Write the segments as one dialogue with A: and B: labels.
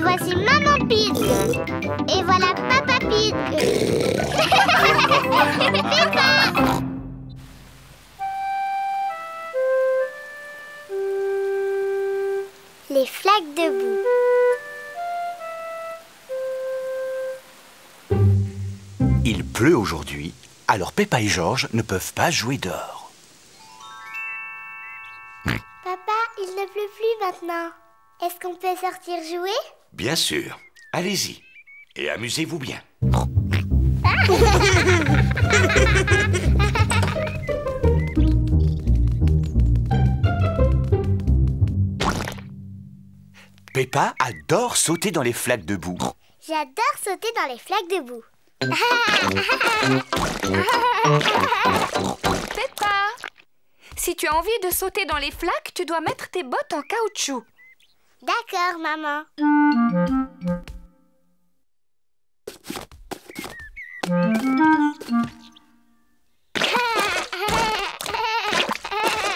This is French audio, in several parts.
A: voici Maman Pig. Et voilà Papa Pig. Peppa. Les flaques de boue.
B: Il pleut aujourd'hui, alors Peppa et Georges ne peuvent pas jouer dehors.
A: Papa, il ne pleut plus maintenant. Est-ce qu'on peut sortir jouer?
C: Bien sûr. Allez-y. Et amusez-vous bien.
B: Peppa adore sauter dans les flaques de boue.
A: J'adore sauter dans les flaques de boue.
D: Peppa, si tu as envie de sauter dans les flaques, tu dois mettre tes bottes en caoutchouc.
A: D'accord, maman.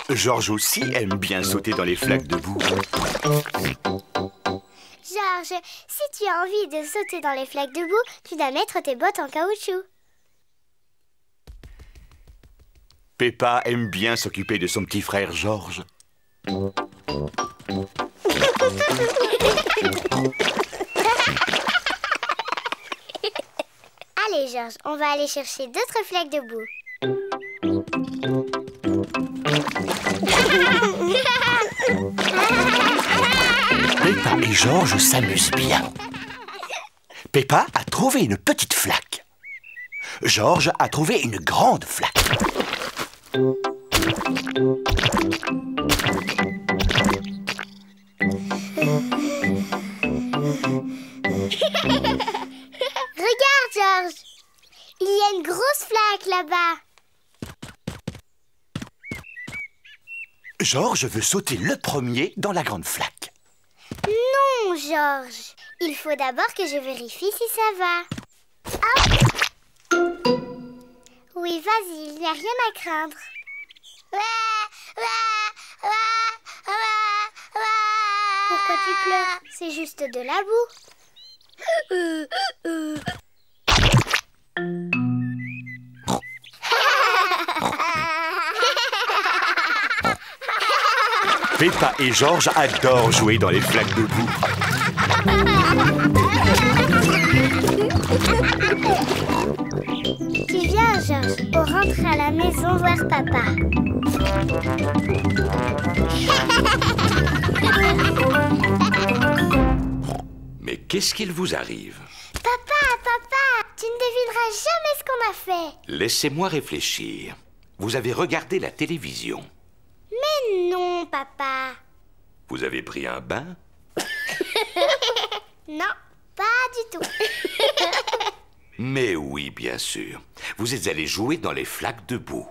B: Georges aussi aime bien sauter dans les flaques de boue.
A: Georges, si tu as envie de sauter dans les flaques de boue, tu dois mettre tes bottes en caoutchouc.
B: Peppa aime bien s'occuper de son petit frère Georges.
A: Allez, Georges, on va aller chercher d'autres flaques de boue.
B: Peppa et Georges s'amusent bien. Peppa a trouvé une petite flaque. Georges a trouvé une grande flaque.
A: Regarde, Georges. Il y a une grosse flaque là-bas.
B: Georges veut sauter le premier dans la grande flaque.
A: Non, Georges. Il faut d'abord que je vérifie si ça va. Hop. Oui, vas-y, il n'y a rien à craindre. Pourquoi tu pleures? C'est juste de la boue.
B: Peppa et Georges adorent jouer dans les flaques de boue.
A: Tu viens, Georges. On rentre à la maison voir papa.
C: Mais qu'est-ce qu'il vous arrive?
A: Papa, tu ne devineras jamais ce qu'on a fait.
C: Laissez-moi réfléchir. Vous avez regardé la télévision.
A: Mais non, papa.
C: Vous avez pris un bain?
A: Non, pas du tout.
C: Mais oui, bien sûr. Vous êtes allé jouer dans les flaques de boue.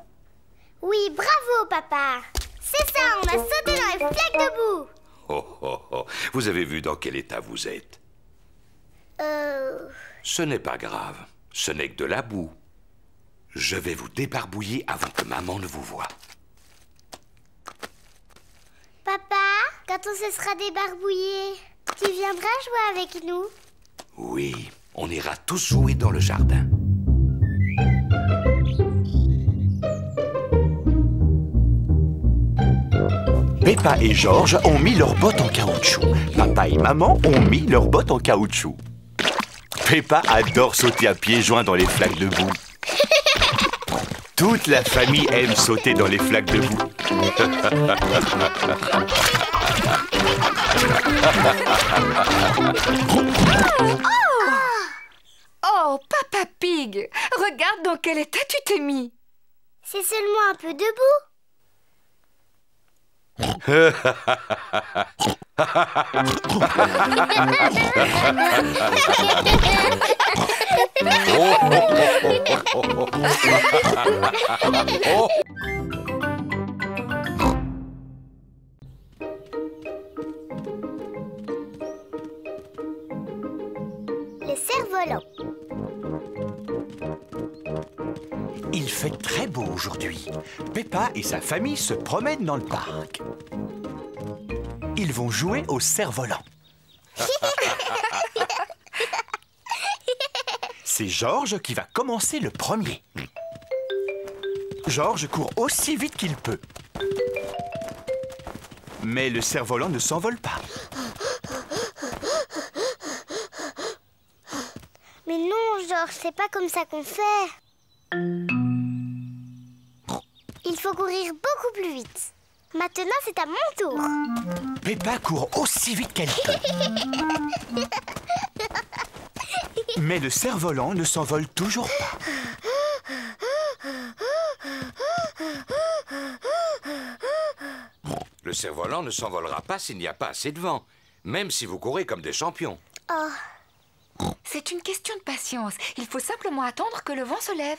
A: Oui, bravo, papa. C'est ça, on a sauté dans les flaques de boue.
C: Oh, oh, oh. Vous avez vu dans quel état vous êtes? Ce n'est pas grave. Ce n'est que de la boue. Je vais vous débarbouiller avant que maman ne vous voie.
A: Papa, quand on se sera débarbouillé, tu viendras jouer avec nous?
C: Oui, on ira tous jouer dans le jardin.
B: Peppa et Georges ont mis leurs bottes en caoutchouc. Papa et maman ont mis leurs bottes en caoutchouc. Peppa adore sauter à pieds joints dans les flaques de boue. Toute la famille aime sauter dans les flaques de boue.
D: Oh, Papa Pig, regarde dans quel état tu t'es mis.
A: C'est seulement un peu de boue. Le cerf-volant.
B: Il fait très beau aujourd'hui. Peppa et sa famille se promènent dans le parc. Ils vont jouer au cerf-volant. C'est Georges qui va commencer le premier. Georges court aussi vite qu'il peut. Mais le cerf-volant ne s'envole pas.
A: Mais non, Georges, c'est pas comme ça qu'on fait. Il faut courir beaucoup plus vite. Maintenant, c'est à mon tour.
B: Peppa court aussi vite qu'elle peut. Mais le cerf-volant ne s'envole toujours pas.
C: Le cerf-volant ne s'envolera pas s'il n'y a pas assez de vent, même si vous courez comme des champions.
A: Oh,
D: C'est une question de patience. Il faut simplement attendre que le vent se lève.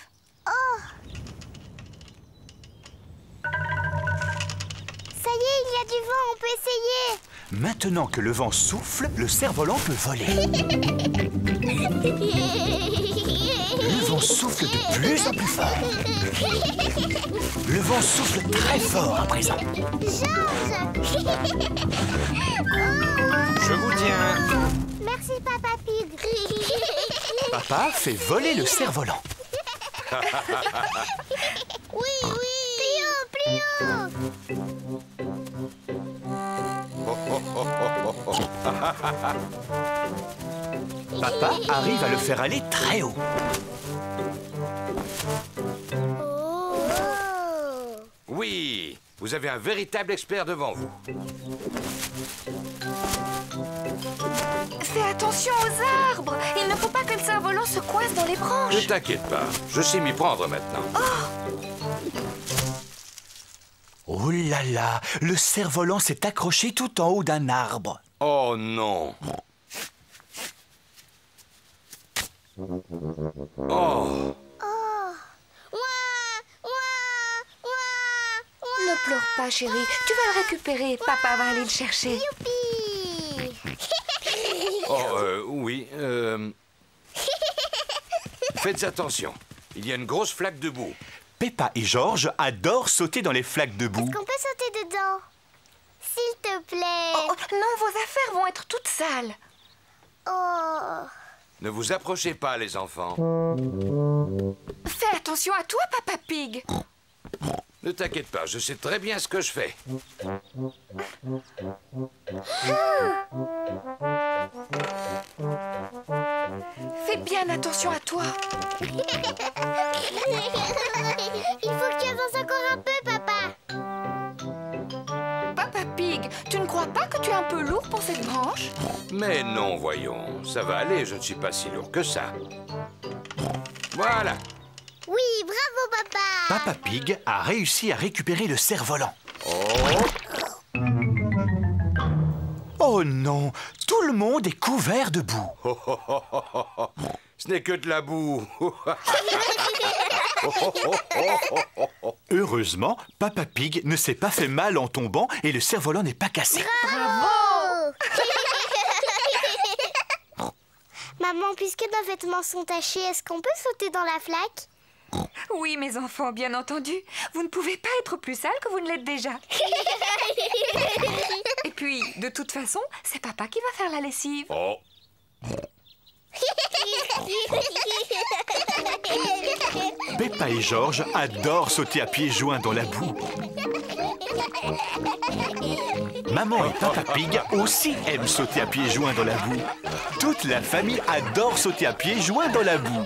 A: ça y est, il y a du vent, on peut essayer.
B: Maintenant que le vent souffle, le cerf-volant peut voler. Le vent souffle de plus en plus fort. Le vent souffle très fort à présent.
A: Georges.
C: Je vous tiens.
A: Merci, Papa Pig.
B: Papa fait voler le cerf-volant.
A: Oui, oui. Plus haut, plus haut.
B: Papa arrive à le faire aller très haut.
A: Oh.
C: Oui, vous avez un véritable expert devant vous.
D: Fais attention aux arbres. Il ne faut pas que le cerf-volant se coince dans les branches.
C: Ne t'inquiète pas, je sais m'y prendre maintenant.
B: Oh là là, le cerf-volant s'est accroché tout en haut d'un arbre.
C: Oh non. Oh,
D: Ne pleure pas, chérie. Tu vas le récupérer. Papa va aller le chercher.
A: Youpi.
C: oui. Faites attention, il y a une grosse flaque de boue.
B: Peppa et Georges adorent sauter dans les flaques de boue.
A: Est-ce qu'on peut sauter dedans? S'il te plaît.
D: Oh, non, vos affaires vont être toutes sales.
A: Oh.
C: Ne vous approchez pas, les enfants.
D: Fais attention à toi, Papa Pig.
C: Ne t'inquiète pas, je sais très bien ce que je fais.
D: Fais bien attention à toi.
A: Il faut que tu avances encore un peu, Papa.
D: Papa Pig, tu ne crois pas que tu es un peu lourd pour cette branche?
C: Mais non, voyons, ça va aller, je ne suis pas si lourd que ça. Voilà.
A: Oui, bravo, Papa.
B: Papa Pig a réussi à récupérer le cerf-volant. Oh non, tout le monde est couvert de boue.
C: Ce n'est que de la boue.
B: Heureusement, Papa Pig ne s'est pas fait mal en tombant et le cerf-volant n'est pas cassé.
A: Bravo. Maman, puisque nos vêtements sont tachés, est-ce qu'on peut sauter dans la flaque?
D: Oui, mes enfants, bien entendu. Vous ne pouvez pas être plus sales que vous ne l'êtes déjà. Et puis, de toute façon, c'est papa qui va faire la lessive.
C: Oh,
B: Peppa et Georges adorent sauter à pieds joints dans la boue. Maman et Papa Pig aussi aiment sauter à pieds joints dans la boue. Toute la famille adore sauter à pieds joints dans la boue.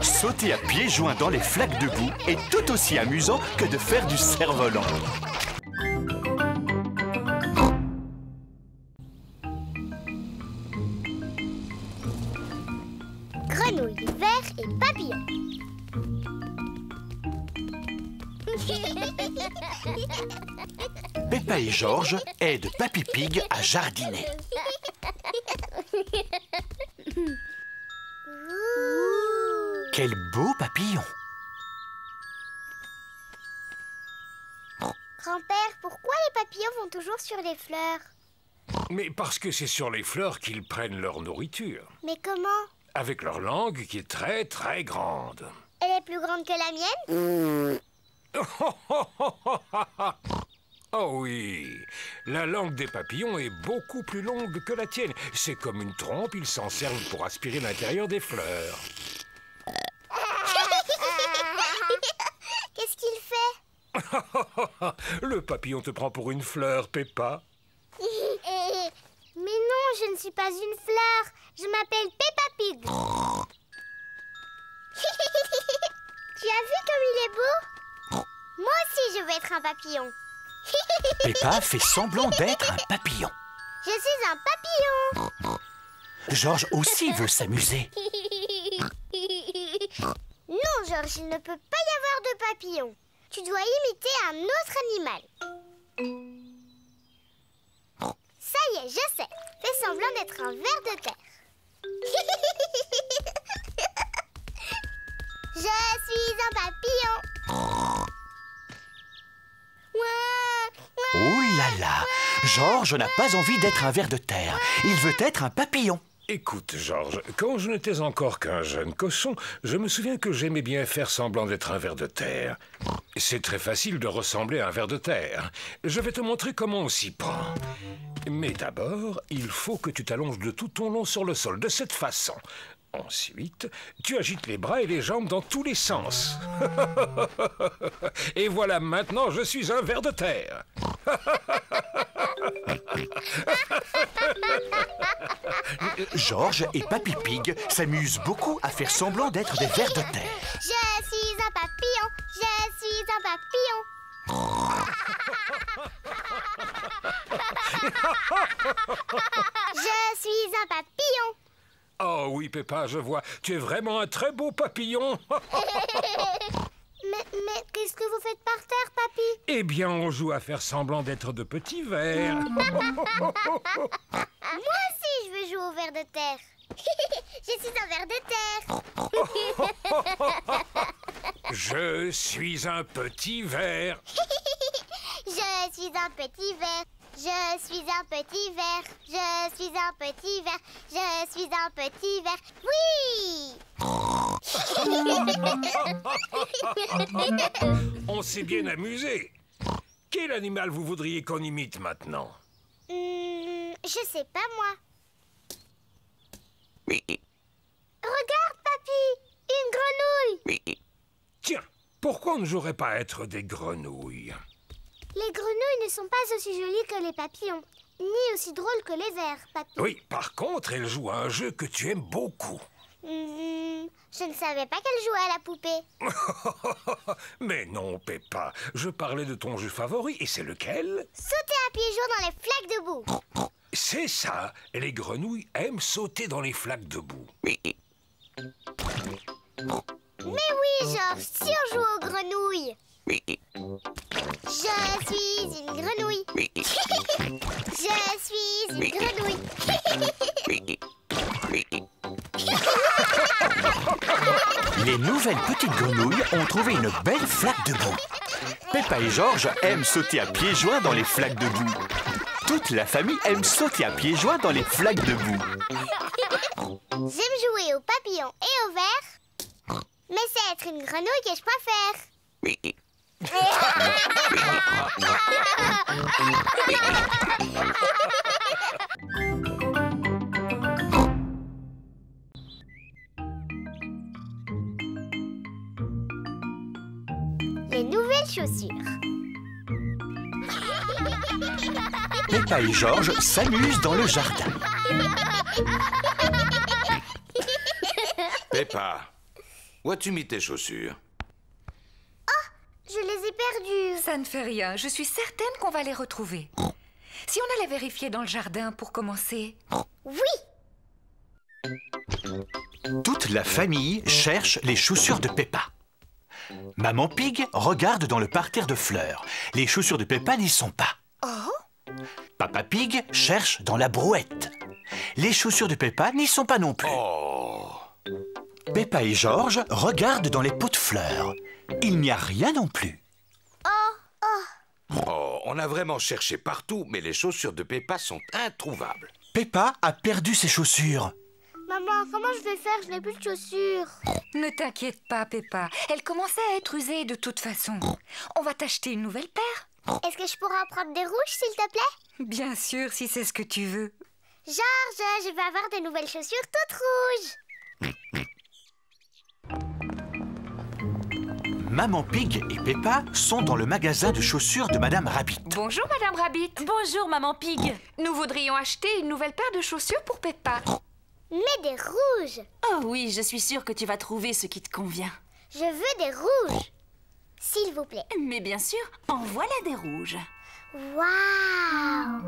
B: Sauter à pieds joints dans les flaques de boue est tout aussi amusant que de faire du cerf-volant.
A: Grenouille, ver et papillon.
B: Peppa et Georges aident Papy Pig à jardiner. Quel beau papillon!
A: Grand-père, pourquoi les papillons vont toujours sur les fleurs?
E: Mais parce que c'est sur les fleurs qu'ils prennent leur nourriture.
A: Mais comment?
E: Avec leur langue qui est très très grande.
A: Elle est plus grande que la mienne?
E: Oh oui, la langue des papillons est beaucoup plus longue que la tienne. C'est comme une trompe, ils s'en servent pour aspirer l'intérieur des fleurs.
A: Qu'est-ce qu'il fait?
E: Le papillon te prend pour une fleur, Peppa.
A: Mais non, je ne suis pas une fleur. Je m'appelle Peppa Pig. Tu as vu comme il est beau? Moi aussi, je veux être un papillon.
B: Peppa fait semblant d'être un papillon.
A: Je suis un papillon.
B: Georges aussi veut s'amuser.
A: Non, Georges, il ne peut pas y avoir de papillon. Tu dois imiter un autre animal. Ça y est, je sais. Fais semblant d'être un ver de terre. Je suis un papillon.
B: Oh là là, Georges n'a pas envie d'être un ver de terre. Il veut être un papillon.
E: Écoute, Georges, quand je n'étais encore qu'un jeune cochon, je me souviens que j'aimais bien faire semblant d'être un ver de terre. C'est très facile de ressembler à un ver de terre. Je vais te montrer comment on s'y prend. Mais d'abord, il faut que tu t'allonges de tout ton long sur le sol, de cette façon. Ensuite, tu agites les bras et les jambes dans tous les sens. Et voilà, maintenant, je suis un ver de terre.
B: Georges et Papy Pig s'amusent beaucoup à faire semblant d'être des vers de terre.
A: Je suis un papillon. Je suis un papillon. Je suis un papillon.
E: Oh oui, Peppa, je vois. Tu es vraiment un très beau papillon.
A: Mais qu'est-ce que vous faites par terre, papy?
E: Eh bien, on joue à faire semblant d'être de petits vers.
A: Moi aussi, je veux jouer au ver de terre. Je suis un ver de terre.
E: Je suis un petit ver.
A: Je suis un petit ver. Je suis un petit ver. Je suis un petit ver. Je suis un petit ver. Oui!
E: On s'est bien amusé. Quel animal vous voudriez qu'on imite maintenant?
A: Je sais pas, moi. Regarde, papy! Une grenouille!
E: Tiens, pourquoi on ne jouerait pas à être des grenouilles?
A: Les grenouilles ne sont pas aussi jolies que les papillons, ni aussi drôles que les vers, papy.
E: Oui, par contre, elles jouent à un jeu que tu aimes beaucoup.
A: Je ne savais pas qu'elle jouait à la poupée.
E: Mais non, Peppa, je parlais de ton jeu favori, et c'est lequel?
A: Sauter à pieds joints dans les flaques de boue.
E: C'est ça, les grenouilles aiment sauter dans les flaques de boue.
A: Mais oui, Georges, si on joue aux grenouilles. Je suis une grenouille. Je suis une grenouille.
B: Les nouvelles petites grenouilles ont trouvé une belle flaque de boue. Peppa et Georges aiment sauter à pieds joints dans les flaques de boue. Toute la famille aime sauter à pieds joints dans les flaques de boue.
A: J'aime jouer aux papillons et aux vers, mais c'est être une grenouille que je préfère. Les nouvelles chaussures.
B: Peppa et Georges s'amusent dans le jardin.
C: Peppa, où as-tu mis tes chaussures?
A: Je les ai perdues.
D: Ça ne fait rien. Je suis certaine qu'on va les retrouver. Si on allait vérifier dans le jardin pour commencer.
A: Oui.
B: Toute la famille cherche les chaussures de Peppa. Maman Pig regarde dans le parterre de fleurs. Les chaussures de Peppa n'y sont pas.
D: Oh!
B: Papa Pig cherche dans la brouette. Les chaussures de Peppa n'y sont pas non plus.
C: Oh!
B: Peppa et Georges regardent dans les pots de fleurs. Il n'y a rien non plus.
C: Oh, on a vraiment cherché partout, mais les chaussures de Peppa sont introuvables.
B: Peppa a perdu ses chaussures.
A: Maman, comment je vais faire? Je n'ai plus de chaussures.
D: Ne t'inquiète pas, Peppa. Elle commençait à être usée de toute façon. On va t'acheter une nouvelle paire.
A: Est-ce que je pourrais en prendre des rouges, s'il te plaît?
D: Bien sûr, si c'est ce que tu veux.
A: Georges, je vais avoir de nouvelles chaussures toutes rouges.
B: Maman Pig et Peppa sont dans le magasin de chaussures de Madame Rabbit.
D: Bonjour, Madame Rabbit.
F: Bonjour, Maman Pig.
D: Nous voudrions acheter une nouvelle paire de chaussures pour Peppa.
A: Mais des rouges.
F: Oh oui, je suis sûre que tu vas trouver ce qui te convient.
A: Je veux des rouges. S'il vous plaît.
F: Mais bien sûr, en voilà des rouges.
A: Waouh!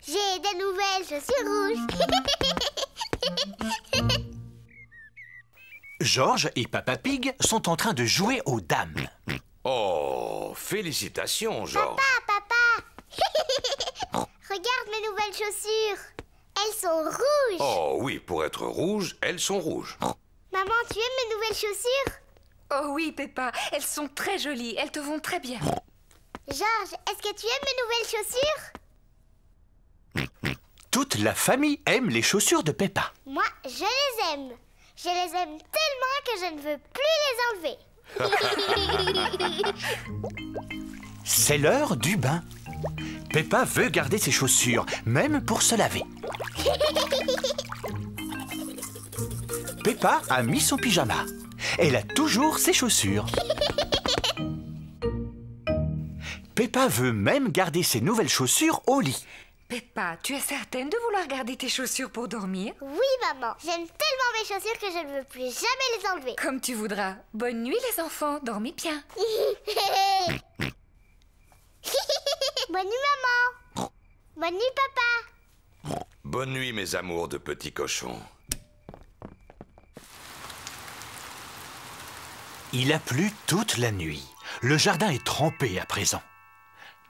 A: J'ai de nouvelles chaussures rouges.
B: Georges et Papa Pig sont en train de jouer aux dames.
C: Oh, félicitations, Georges.
A: Papa! Regarde mes nouvelles chaussures. Elles sont rouges.
C: Oh oui, pour être rouges, elles sont rouges.
A: Maman, tu aimes mes nouvelles chaussures?
D: Oh oui, Peppa, elles sont très jolies. Elles te vont très bien.
A: Georges, est-ce que tu aimes mes nouvelles chaussures?
B: Toute la famille aime les chaussures de Peppa.
A: Moi, je les aime. Je les aime tellement que je ne veux plus les enlever.
B: C'est l'heure du bain. Peppa veut garder ses chaussures, même pour se laver. Peppa a mis son pyjama. Elle a toujours ses chaussures. Peppa veut même garder ses nouvelles chaussures au lit.
D: Peppa, tu es certaine de vouloir garder tes chaussures pour dormir?
A: Oui, maman. J'aime tellement mes chaussures que je ne veux plus jamais les enlever.
D: Comme tu voudras. Bonne nuit, les enfants. Dormez bien.
A: Bonne nuit, maman. Bonne nuit, papa.
C: Bonne nuit, mes amours de petits cochons.
B: Il a plu toute la nuit. Le jardin est trempé à présent.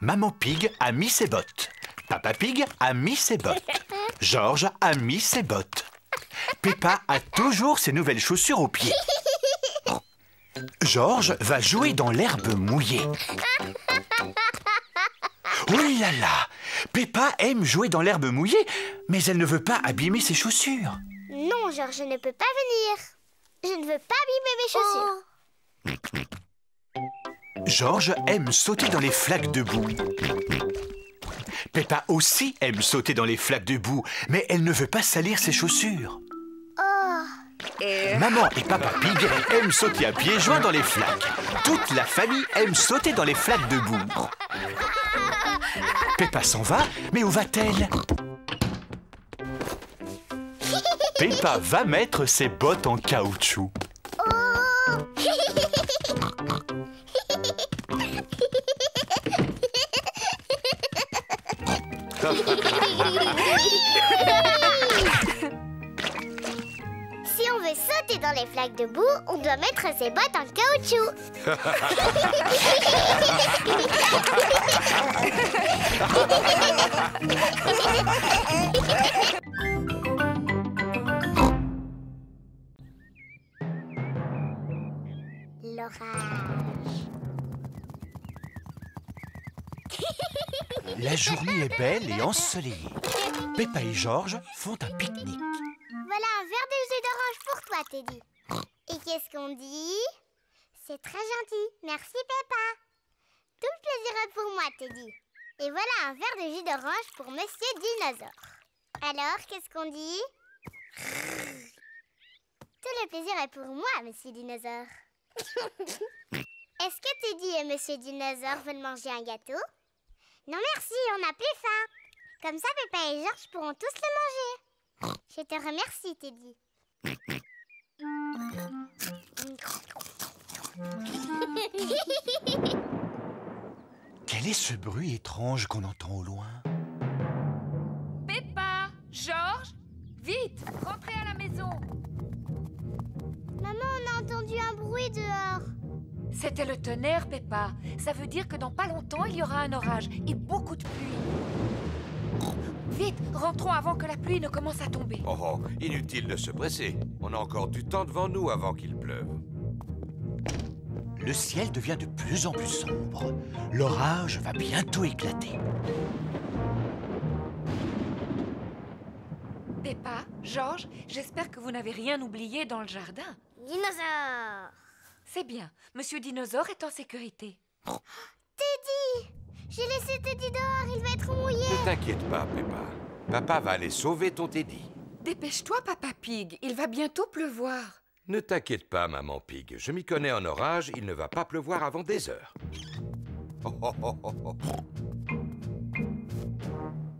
B: Maman Pig a mis ses bottes. Papa Pig a mis ses bottes. Georges a mis ses bottes. Peppa a toujours ses nouvelles chaussures aux pieds. Georges va jouer dans l'herbe mouillée. Oh là là! Peppa aime jouer dans l'herbe mouillée, mais elle ne veut pas abîmer ses chaussures.
A: Non, Georges, je ne peux pas venir. Je ne veux pas abîmer mes chaussures.
B: Georges aime sauter dans les flaques de boue. Peppa aussi aime sauter dans les flaques de boue, mais elle ne veut pas salir ses chaussures. Maman et Papa Pig aiment sauter à pieds joints dans les flaques. Toute la famille aime sauter dans les flaques de boue. Peppa s'en va, mais où va-t-elle? Peppa va mettre ses bottes en caoutchouc.
A: Si on veut sauter dans les flaques de boue, on doit mettre ses bottes en caoutchouc. L'orage.
B: La journée est belle et ensoleillée. Peppa et Georges font un pique-nique.
A: Voilà un verre de jus d'orange pour toi, Teddy. Et qu'est-ce qu'on dit? C'est très gentil. Merci, Peppa. Tout le plaisir est pour moi, Teddy. Et voilà un verre de jus d'orange pour Monsieur Dinosaure. Alors, qu'est-ce qu'on dit? Tout le plaisir est pour moi, Monsieur Dinosaure. Est-ce que Teddy et Monsieur Dinosaure veulent manger un gâteau? Non, merci, on n'a plus faim. Comme ça, Peppa et Georges pourront tous le manger. Je te remercie, Teddy.
B: Quel est ce bruit étrange qu'on entend au loin?
D: Peppa, Georges, vite, rentrez à la maison.
A: Maman, on a entendu un bruit dehors.
D: C'était le tonnerre, Peppa. Ça veut dire que dans pas longtemps, il y aura un orage et beaucoup de pluie. Vite, rentrons avant que la pluie ne commence à tomber.
C: Oh, inutile de se presser. On a encore du temps devant nous avant qu'il pleuve.
B: Le ciel devient de plus en plus sombre. L'orage va bientôt éclater.
D: Peppa, Georges, j'espère que vous n'avez rien oublié dans le jardin.
A: Dinosaure.
D: C'est bien. Monsieur Dinosaure est en sécurité.
A: Teddy! J'ai laissé Teddy dehors, il va être mouillé.
C: Ne t'inquiète pas, Peppa. Papa va aller sauver ton Teddy.
D: Dépêche-toi, Papa Pig. Il va bientôt pleuvoir.
C: Ne t'inquiète pas, Maman Pig. Je m'y connais en orage, il ne va pas pleuvoir avant des heures. Oh, oh, oh, oh, oh.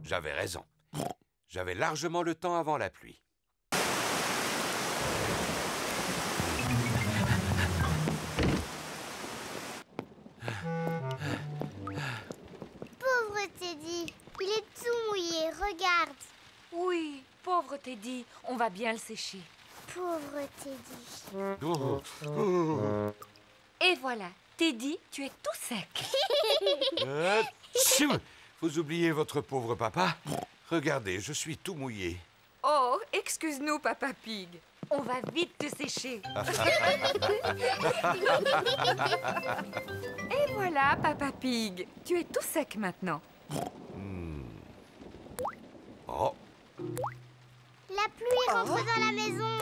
C: J'avais raison. J'avais largement le temps avant la pluie.
A: Pauvre Teddy, il est tout mouillé, regarde.
D: Oui, pauvre Teddy. On va bien le sécher.
A: Pauvre Teddy.
D: Et voilà. Teddy, tu es tout sec.
C: Vous oubliez votre pauvre papa? Regardez, je suis tout mouillé.
D: Oh, excuse-nous, Papa Pig. On va vite te sécher. Et voilà, Papa Pig. Tu es tout sec maintenant.
C: Oh,
A: La pluie rentre dans la maison.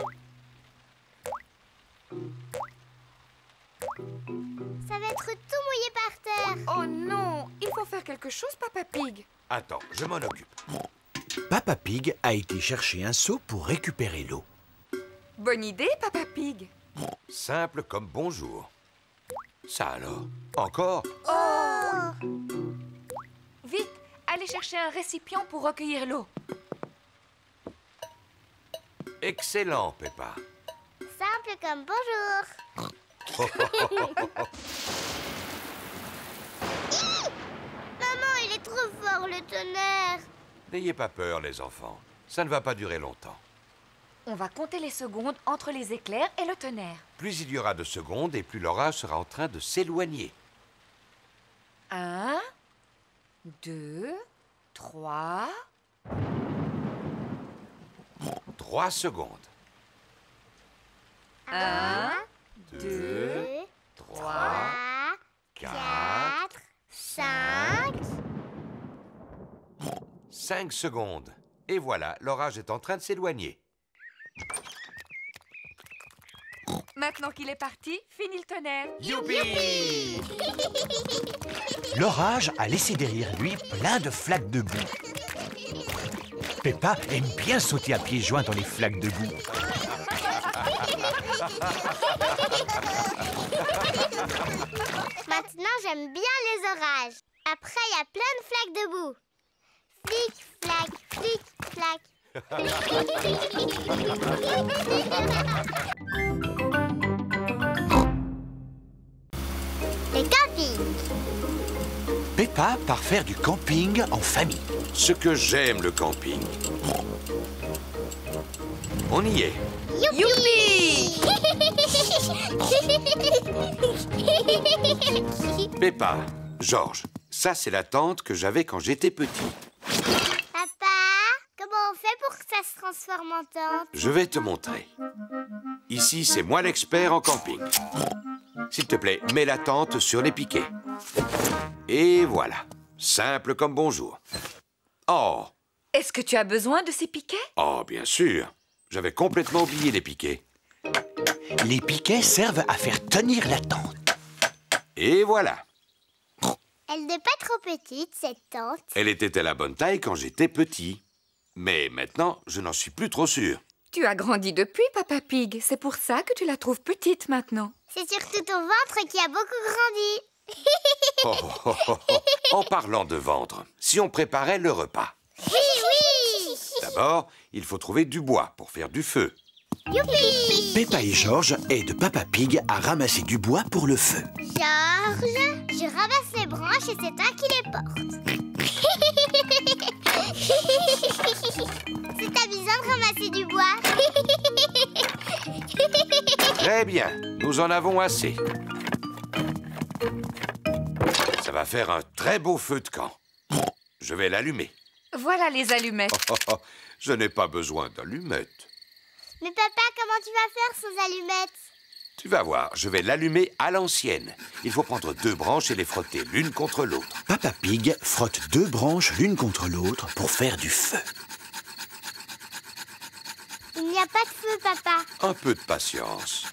A: Ça va être tout mouillé par terre.
D: Oh non, il faut faire quelque chose, Papa Pig.
C: attends, je m'en occupe.
B: Papa Pig a été chercher un seau pour récupérer l'eau.
D: Bonne idée, Papa Pig.
C: Simple comme bonjour. Ça alors? Encore?
D: Vite, allez chercher un récipient pour recueillir l'eau.
C: Excellent, Peppa.
A: Simple comme bonjour. Hi! Maman, il est trop fort le tonnerre.
C: N'ayez pas peur, les enfants. Ça ne va pas durer longtemps.
D: On va compter les secondes entre les éclairs et le tonnerre.
C: Plus il y aura de secondes et plus l'orage sera en train de s'éloigner.
D: 1, 2, 3...
C: 3 secondes.
D: 1, 2,
A: 2,
C: 3,
A: 3,
C: 4,
A: 4, 5.
C: 5 secondes. Et voilà, l'orage est en train de s'éloigner.
D: Maintenant qu'il est parti, fini le tonnerre.
C: Youpi!
B: L'orage a laissé derrière lui plein de flaques de boue. Peppa aime bien sauter à pieds joints dans les flaques de boue.
A: Maintenant, j'aime bien les orages. Après, il y a plein de flaques de boue. Flic, flac, flic, flac. Les campings.
B: Peppa part faire du camping en famille.
C: Ce que j'aime le camping. On y est.
A: Youpi!
C: Peppa, Georges, ça c'est la tente que j'avais quand j'étais petit.
A: Papa, comment on fait pour que ça se transforme en tente?
C: Je vais te montrer. Ici, c'est moi l'expert en camping. S'il te plaît, mets la tente sur les piquets. Et voilà. Simple comme bonjour. Oh,
D: Est-ce que tu as besoin de ces piquets?
C: oh, bien sûr. J'avais complètement oublié les piquets.
B: Les piquets servent à faire tenir la tente.
C: Et voilà.
A: Elle n'est pas trop petite, cette tente.
C: Elle était à la bonne taille quand j'étais petit. Mais maintenant, je n'en suis plus trop sûr.
D: Tu as grandi depuis, Papa Pig. C'est pour ça que tu la trouves petite maintenant.
A: C'est surtout ton ventre qui a beaucoup grandi.
C: Oh, oh, oh, oh. En parlant de ventre, si on préparait le repas.
A: Oui, oui.
C: D'abord, il faut trouver du bois pour faire du feu.
A: Youpi!
B: Peppa et Georges aident Papa Pig à ramasser du bois pour le feu.
A: Georges, je ramasse les branches et c'est toi qui les portes. C'est amusant de ramasser du bois.
C: Très bien, nous en avons assez. Ça va faire un très beau feu de camp. Je vais l'allumer.
D: Voilà les allumettes.
C: Oh, oh, oh, je n'ai pas besoin d'allumettes.
A: Mais papa, comment tu vas faire sans allumettes?
C: Tu vas voir, je vais l'allumer à l'ancienne. Il faut prendre 2 branches et les frotter l'une contre l'autre.
B: Papa Pig frotte 2 branches l'une contre l'autre pour faire du feu.
A: Il n'y a pas de feu, papa.
C: Un peu de patience.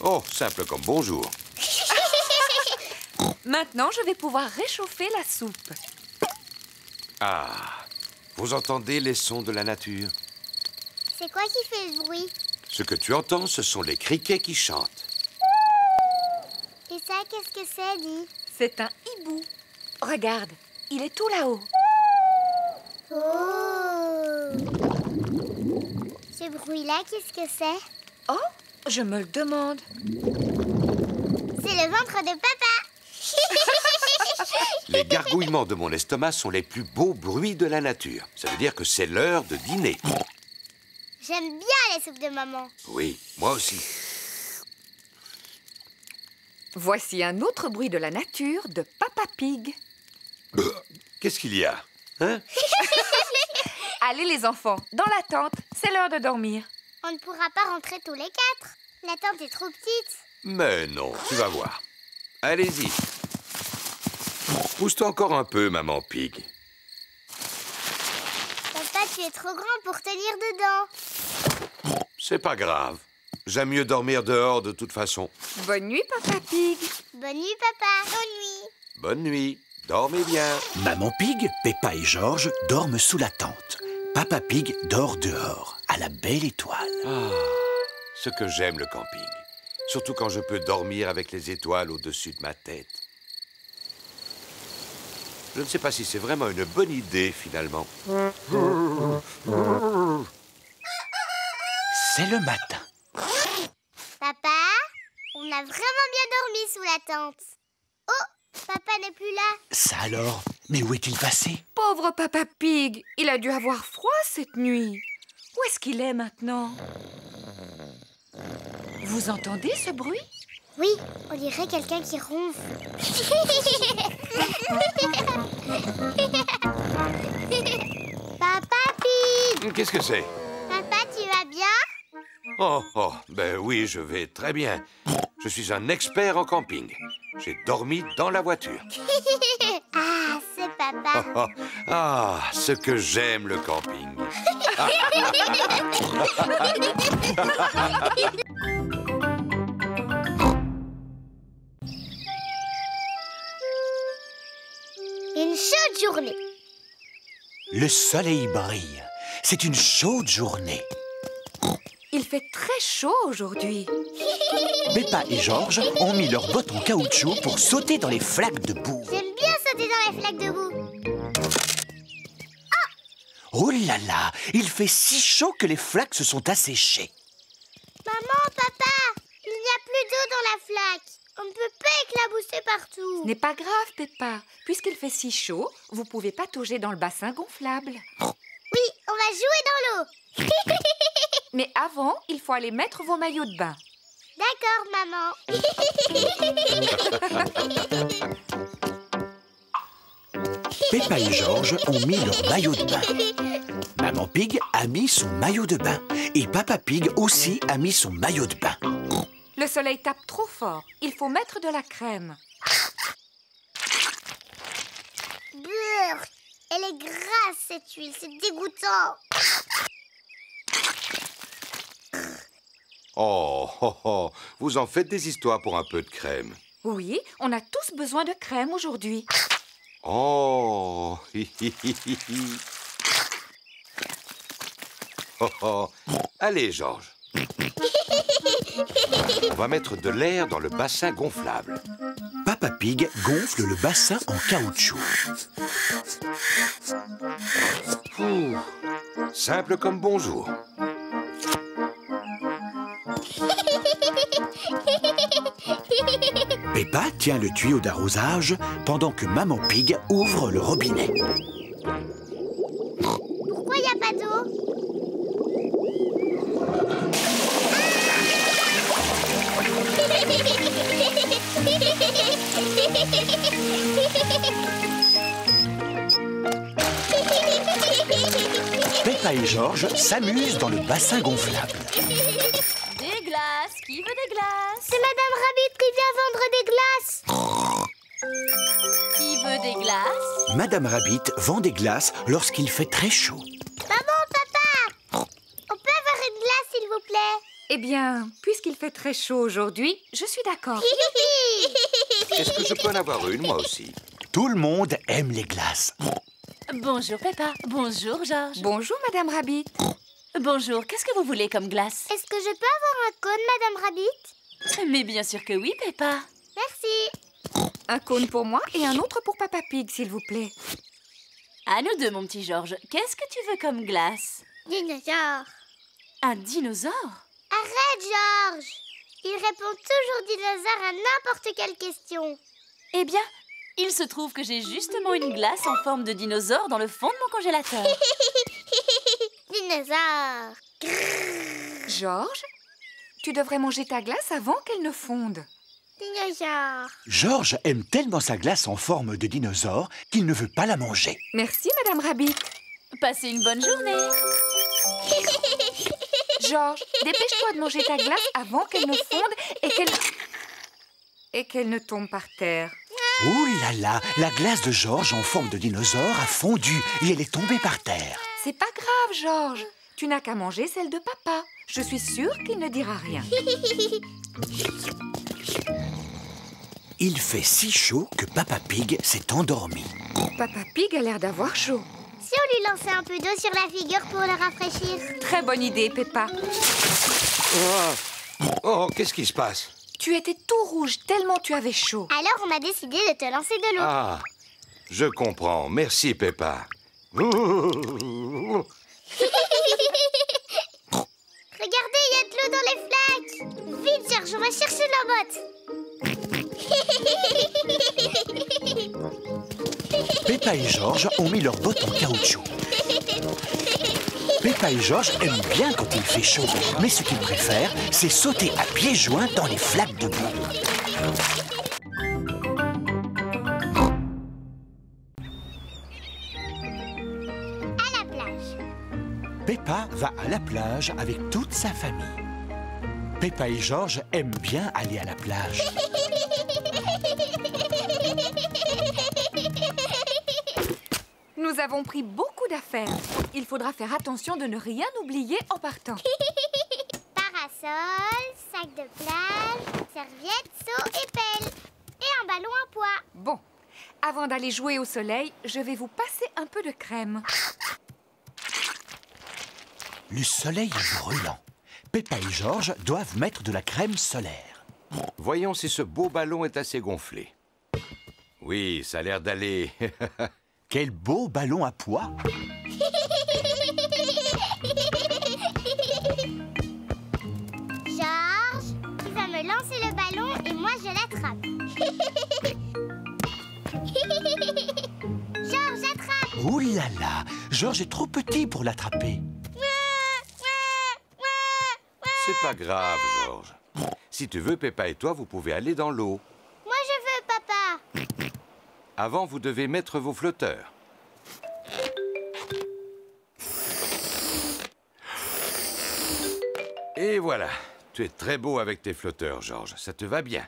C: Oh, simple comme bonjour.
D: Maintenant, je vais pouvoir réchauffer la soupe.
C: Ah, vous entendez les sons de la nature?
A: C'est quoi qui fait ce bruit?
C: Ce que tu entends, ce sont les criquets qui chantent.
A: Et ça, qu'est-ce que c'est, dit?
D: C'est un hibou. Regarde, il est tout là-haut.
A: Oh! Ce bruit-là, qu'est-ce que c'est?
D: Oh, je me le demande.
A: C'est le ventre de papa!
C: Les gargouillements de mon estomac sont les plus beaux bruits de la nature. Ça veut dire que c'est l'heure de dîner.
A: J'aime bien les soupes de maman.
C: Oui, moi aussi.
D: Voici un autre bruit de la nature de Papa Pig.
C: Qu'est-ce qu'il y a? Hein?
D: Allez les enfants, dans la tente, c'est l'heure de dormir.
A: On ne pourra pas rentrer tous les 4. La tente est trop petite.
C: Mais non, tu vas voir. Allez-y. Pousse-toi encore un peu, maman Pig.
A: Papa, tu es trop grand pour tenir dedans.
C: C'est pas grave. J'aime mieux dormir dehors de toute façon.
D: Bonne nuit, Papa Pig.
A: Bonne nuit, papa. Bonne nuit.
C: Bonne nuit. Dormez bien.
B: Maman Pig, Peppa et Georges dorment sous la tente. Papa Pig dort dehors, à la belle étoile.
C: Ah, ce que j'aime le camping. Surtout quand je peux dormir avec les étoiles au-dessus de ma tête. Je ne sais pas si c'est vraiment une bonne idée, finalement.
B: C'est le matin.
A: Papa, on a vraiment bien dormi sous la tente. Oh, papa n'est plus là.
B: Ça alors? Mais où est-il passé?
D: Pauvre Papa Pig, il a dû avoir froid cette nuit. Où est-ce qu'il est maintenant? Vous entendez ce bruit?
A: Oui, on dirait quelqu'un qui ronfle. Papa Pig!
C: Qu'est-ce que c'est?
A: Papa, tu vas bien?
C: Oh, ben oui, je vais très bien. Je suis un expert en camping. J'ai dormi dans la voiture.
A: Ah, c'est papa.
C: Ah, ce que j'aime le camping.
A: Une chaude journée.
B: Le soleil brille. C'est une chaude journée.
D: Il fait très chaud aujourd'hui.
B: Peppa et Georges ont mis leurs bottes en caoutchouc pour sauter dans les flaques de boue.
A: J'aime bien sauter dans les flaques de boue.
B: Oh là là, il fait si chaud que les flaques se sont asséchées.
A: Maman, papa, il n'y a plus d'eau dans la flaque. On ne peut pas éclabousser partout.
D: Ce n'est pas grave, Peppa. Puisqu'il fait si chaud, vous pouvez patauger dans le bassin gonflable.
A: Oui, on va jouer dans l'eau.
D: Mais avant, il faut aller mettre vos maillots de bain.
A: D'accord, maman.
B: Peppa et Georges ont mis leur maillot de bain. Maman Pig a mis son maillot de bain. Et Papa Pig aussi a mis son maillot de bain.
D: Le soleil tape trop fort. Il faut mettre de la crème.
A: Brrr, elle est grasse cette huile, c'est dégoûtant.
C: Oh, vous en faites des histoires pour un peu de crème.
D: Oui, on a tous besoin de crème aujourd'hui.
C: Oh, Allez, Georges. On va mettre de l'air dans le bassin gonflable.
B: Papa Pig gonfle le bassin en caoutchouc.
C: Ouh, simple comme bonjour.
B: Peppa tient le tuyau d'arrosage pendant que Maman Pig ouvre le robinet.
A: Pourquoi il n'y a pas d'eau?
B: Peppa et Georges s'amusent dans le bassin gonflable.
F: Des glaces. Qui veut des glaces?
A: C'est Madame Rabbit qui vient vendre des glaces.
F: Qui veut des glaces?
B: Madame Rabbit vend des glaces lorsqu'il fait très chaud.
A: Maman, papa, on peut avoir une glace, s'il vous plaît?
D: Eh bien, puisqu'il fait très chaud aujourd'hui, je suis d'accord.
C: Est-ce que je peux en avoir une, moi aussi?
B: Tout le monde aime les glaces.
F: Bonjour Peppa. Bonjour Georges.
D: Bonjour, Madame Rabbit.
F: Bonjour, qu'est-ce que vous voulez comme glace?
A: Est-ce que je peux avoir un cône, Madame Rabbit?
F: Mais bien sûr que oui, Peppa.
A: Merci.
D: Un cône pour moi et un autre pour Papa Pig, s'il vous plaît.
F: À nous deux, mon petit Georges. Qu'est-ce que tu veux comme glace?
A: Dinosaure.
F: Un dinosaure?
A: Arrête, Georges. Il répond toujours dinosaure à n'importe quelle question.
F: Eh bien, il se trouve que j'ai justement une glace en forme de dinosaure dans le fond de mon congélateur.
A: Dinosaure.
D: Georges, tu devrais manger ta glace avant qu'elle ne fonde.
A: Dinosaure.
B: Georges aime tellement sa glace en forme de dinosaure qu'il ne veut pas la manger.
D: Merci, Madame Rabbit.
F: Passez une bonne journée.
D: Georges, dépêche-toi de manger ta glace avant qu'elle ne fonde et qu'elle ne tombe par terre.
B: Ouh là là, la glace de Georges en forme de dinosaure a fondu et elle est tombée par terre.
D: C'est pas grave, Georges. Tu n'as qu'à manger celle de papa. Je suis sûre qu'il ne dira rien.
B: Il fait si chaud que Papa Pig s'est endormi.
D: Papa Pig a l'air d'avoir chaud.
A: Si on lui lançait un peu d'eau sur la figure pour le rafraîchir.
D: Très bonne idée, Peppa.
C: Oh, qu'est-ce qui se passe?
D: Tu étais tout rouge tellement tu avais chaud.
A: Alors on a décidé de te lancer de l'eau.
C: Ah, je comprends. Merci, Peppa.
A: Regardez, il y a de l'eau dans les flaques. Vite, Georges, on va chercher nos bottes.
B: Peppa et Georges ont mis leurs bottes en caoutchouc. Peppa et Georges aiment bien quand il fait chaud, mais ce qu'ils préfèrent, c'est sauter à pieds joints dans les flaques de boue.
A: À la plage.
B: Peppa va à la plage avec toute sa famille. Peppa et Georges aiment bien aller à la plage.
D: Nous avons pris beaucoup d'affaires. Il faudra faire attention de ne rien oublier en partant.
A: Parasol, sac de plage, serviette, seau et pelle. Et un ballon en poids.
D: Bon, avant d'aller jouer au soleil, je vais vous passer un peu de crème.
B: Le soleil est brûlant. Peppa et Georges doivent mettre de la crème solaire.
C: Voyons si ce beau ballon est assez gonflé. Oui, ça a l'air d'aller.
B: Quel beau ballon à pois!
A: Georges, tu vas me lancer le ballon et moi je l'attrape. Georges, attrape!
B: Ouh là là! Georges est trop petit pour l'attraper.
C: C'est pas grave, Georges. Si tu veux, Peppa et toi, vous pouvez aller dans l'eau.
A: Moi je veux, papa.
C: Avant, vous devez mettre vos flotteurs. Et voilà. Tu es très beau avec tes flotteurs, Georges. Ça te va bien.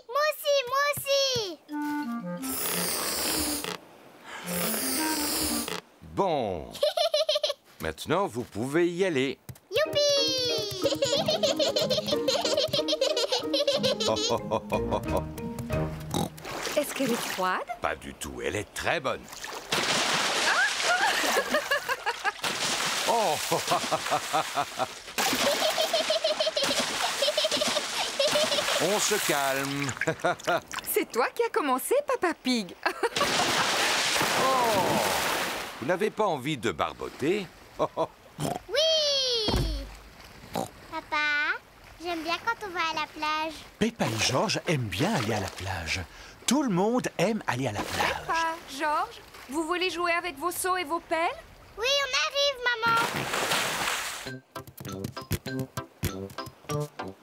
A: Moi aussi.
C: Bon. Maintenant, vous pouvez y aller.
A: Youpi!
C: Oh, oh, oh, oh, oh, oh.
D: Est-ce qu'elle est froide?
C: Pas du tout. Elle est très bonne. Oh! On se calme.
D: C'est toi qui as commencé, Papa Pig.
C: Vous n'avez pas envie de barboter? Oh, oh.
A: Oui! Papa, j'aime bien quand on va à la plage.
B: Peppa et Georges aiment bien aller à la plage. Tout le monde aime aller à la plage.
D: Papa, Georges, vous voulez jouer avec vos seaux et vos pelles?
A: Oui, on arrive, maman.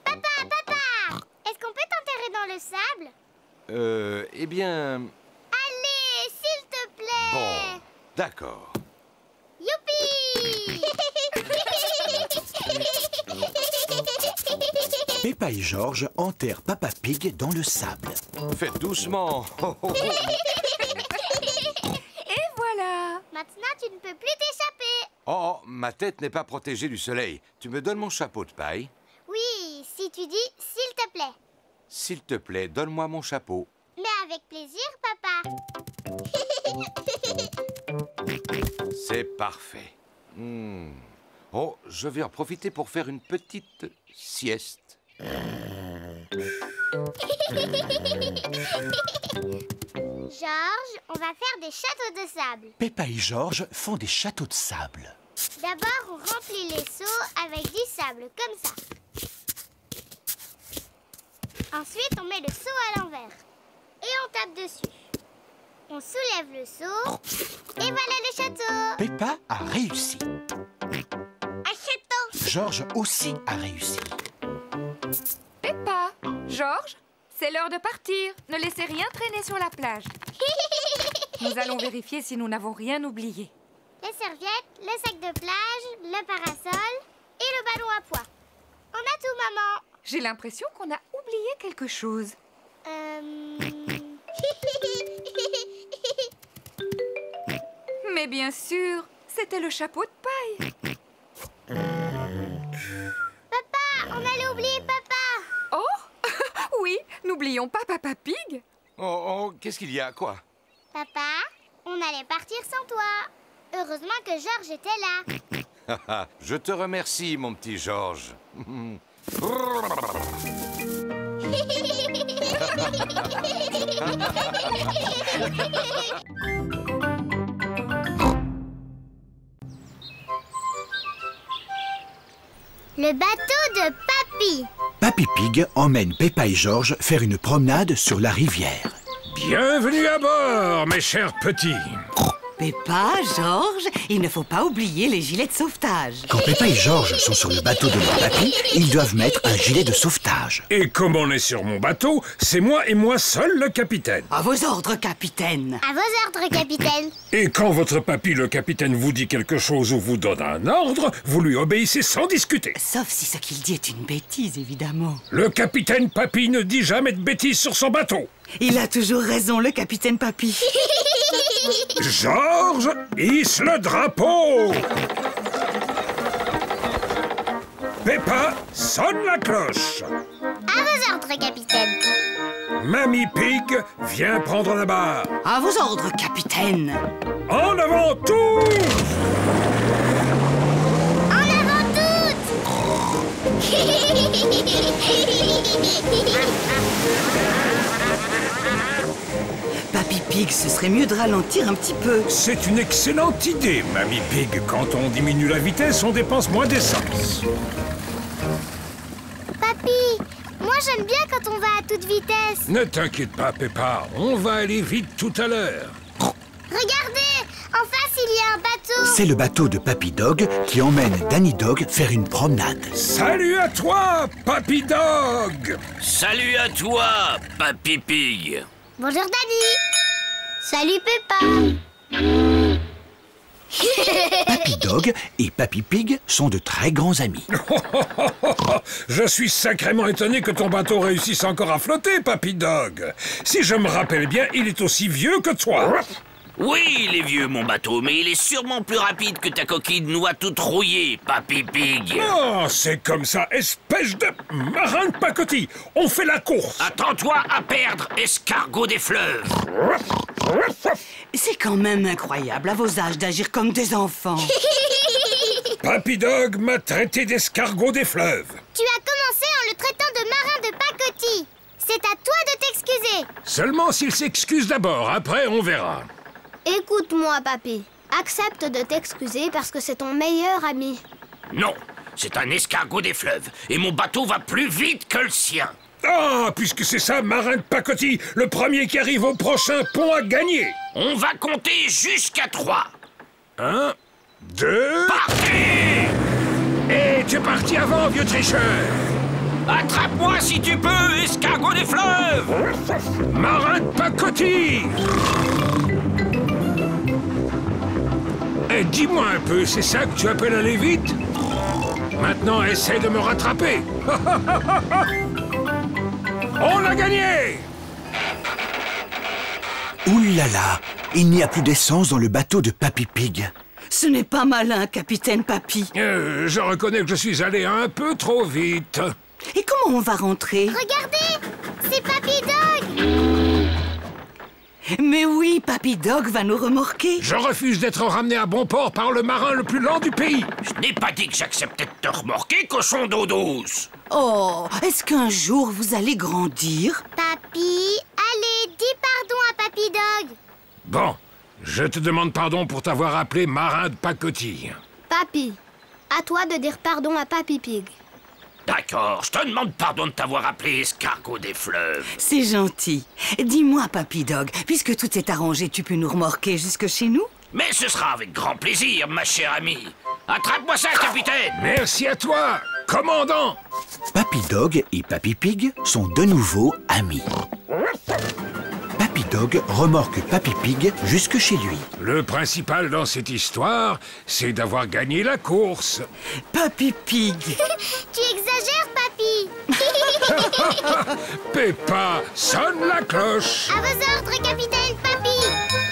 A: Papa, est-ce qu'on peut t'enterrer dans le sable?
C: Eh bien...
A: Allez, s'il te plaît.
C: Bon, d'accord.
A: Youpi!
B: Peppa et Georges enterrent Papa Pig dans le sable.
C: Faites doucement. Oh, oh, oh.
D: Et voilà.
A: Maintenant, tu ne peux plus t'échapper.
C: Oh, ma tête n'est pas protégée du soleil. Tu me donnes mon chapeau de paille?
A: Oui, si tu dis « s'il te plaît ».
C: S'il te plaît, donne-moi mon chapeau.
A: Mais avec plaisir, papa.
C: C'est parfait. Oh, je vais en profiter pour faire une petite sieste.
A: Georges, on va faire des châteaux de sable.
B: Peppa et Georges font des châteaux de sable.
A: D'abord, on remplit les seaux avec du sable, comme ça. Ensuite, on met le seau à l'envers. Et on tape dessus. On soulève le seau. Et voilà le château.
B: Peppa a réussi.
A: Un château.
B: Georges aussi a réussi.
D: Peppa, Georges, c'est l'heure de partir. Ne laissez rien traîner sur la plage. Nous allons vérifier si nous n'avons rien oublié.
A: Les serviettes, le sac de plage, le parasol et le ballon à pois. On a tout, maman.
D: J'ai l'impression qu'on a oublié quelque chose. Mais bien sûr, c'était le chapeau de paille.
A: Papa, on allait oublier papa.
D: Oh, oui, n'oublions pas Papa Pig.
C: Oh, qu'est-ce qu'il y a, quoi?
A: Papa, on allait partir sans toi. Heureusement que Georges était là.
C: Je te remercie, mon petit Georges.
A: Le bateau de Papy.
B: Papy Pig emmène Peppa et Georges faire une promenade sur la rivière.
E: Bienvenue à bord, mes chers petits.
G: Peppa, Georges, il ne faut pas oublier les gilets de sauvetage.
B: Quand Peppa et Georges sont sur le bateau de leur papy, ils doivent mettre un gilet de sauvetage.
E: Et comme on est sur mon bateau, c'est moi et moi seul le capitaine.
G: À vos ordres, capitaine.
A: À vos ordres, capitaine.
E: Et quand votre papy, le capitaine, vous dit quelque chose ou vous donne un ordre, vous lui obéissez sans discuter.
G: Sauf si ce qu'il dit est une bêtise, évidemment.
E: Le capitaine Papy ne dit jamais de bêtises sur son bateau.
G: Il a toujours raison, le capitaine Papy.
E: Georges, hisse le drapeau. Peppa, sonne la cloche.
A: À vos ordres, capitaine.
E: Mamie Pig, viens prendre la barre.
G: À vos ordres, capitaine.
E: En avant tous.
A: En avant toutes.
G: Papy Pig, ce serait mieux de ralentir un petit peu.
E: C'est une excellente idée, Mamie Pig. Quand on diminue la vitesse, on dépense moins d'essence.
A: Papy, moi j'aime bien quand on va à toute vitesse.
E: Ne t'inquiète pas, Peppa. On va aller vite tout à l'heure.
A: Regardez, en face il y a un bateau.
B: C'est le bateau de Papy Dog qui emmène Danny Dog faire une promenade.
E: Salut à toi, Papy Dog.
H: Salut à toi, Papy Pig.
A: Bonjour Danny. Salut Peppa.
B: Papy Dog et Papy Pig sont de très grands amis.
E: Je suis sacrément étonné que ton bateau réussisse encore à flotter, Papy Dog. Si je me rappelle bien, il est aussi vieux que toi.
H: Oui, il est vieux, mon bateau, mais il est sûrement plus rapide que ta coquille de noix toute rouillée, Papy Pig.
E: Oh, c'est comme ça, espèce de marin de pacotille. On fait la course.
H: Attends-toi à perdre, escargot des fleuves.
G: C'est quand même incroyable à vos âges d'agir comme des enfants.
E: Papy Dog m'a traité d'escargot des fleuves.
A: Tu as commencé en le traitant de marin de pacotille. C'est à toi de t'excuser.
E: Seulement s'il s'excuse d'abord, après on verra.
A: Écoute-moi, papy. Accepte de t'excuser parce que c'est ton meilleur ami.
H: Non, c'est un escargot des fleuves, et mon bateau va plus vite que le sien.
E: Ah, puisque c'est ça, marin de pacotille, le premier qui arrive au prochain pont a gagné.
H: On va compter jusqu'à 3.
E: 1, 2...
H: Partez!
E: Et tu es parti avant, vieux tricheur.
H: Attrape-moi si tu peux, escargot des fleuves!
E: Marin de pacotille. Et dis-moi un peu, c'est ça que tu appelles aller vite? Maintenant, essaie de me rattraper. On a gagné!
B: Ouh là là, il n'y a plus d'essence dans le bateau de Papy Pig.
G: Ce n'est pas malin, capitaine Papy.
E: Je reconnais que je suis allé un peu trop vite.
G: Et comment on va rentrer?
A: Regardez, c'est Papy Dog.
G: Mais oui, Papy Dog va nous remorquer.
E: Je refuse d'être ramené à bon port par le marin le plus lent du pays.
H: Je n'ai pas dit que j'acceptais de te remorquer, cochon d'eau douce.
G: Oh, est-ce qu'un jour vous allez grandir?
A: Papy, allez, dis pardon à Papy Dog.
E: Bon, je te demande pardon pour t'avoir appelé marin de pacotille.
A: Papy, à toi de dire pardon à Papy Pig.
H: D'accord, je te demande pardon de t'avoir appelé escargot des fleuves.
G: C'est gentil. Dis-moi, Papy Dog, puisque tout est arrangé, tu peux nous remorquer jusque chez nous?
H: Mais ce sera avec grand plaisir, ma chère amie. Attrape-moi ça, capitaine.
E: Merci à toi, commandant.
B: Papy Dog et Papy Pig sont de nouveau amis. Papy Dog remorque Papy Pig jusque chez lui.
E: Le principal dans cette histoire, c'est d'avoir gagné la course.
G: Papy Pig.
A: Tu exagères, Papy.
E: Peppa, sonne la cloche.
A: À vos ordres, capitaine Papy.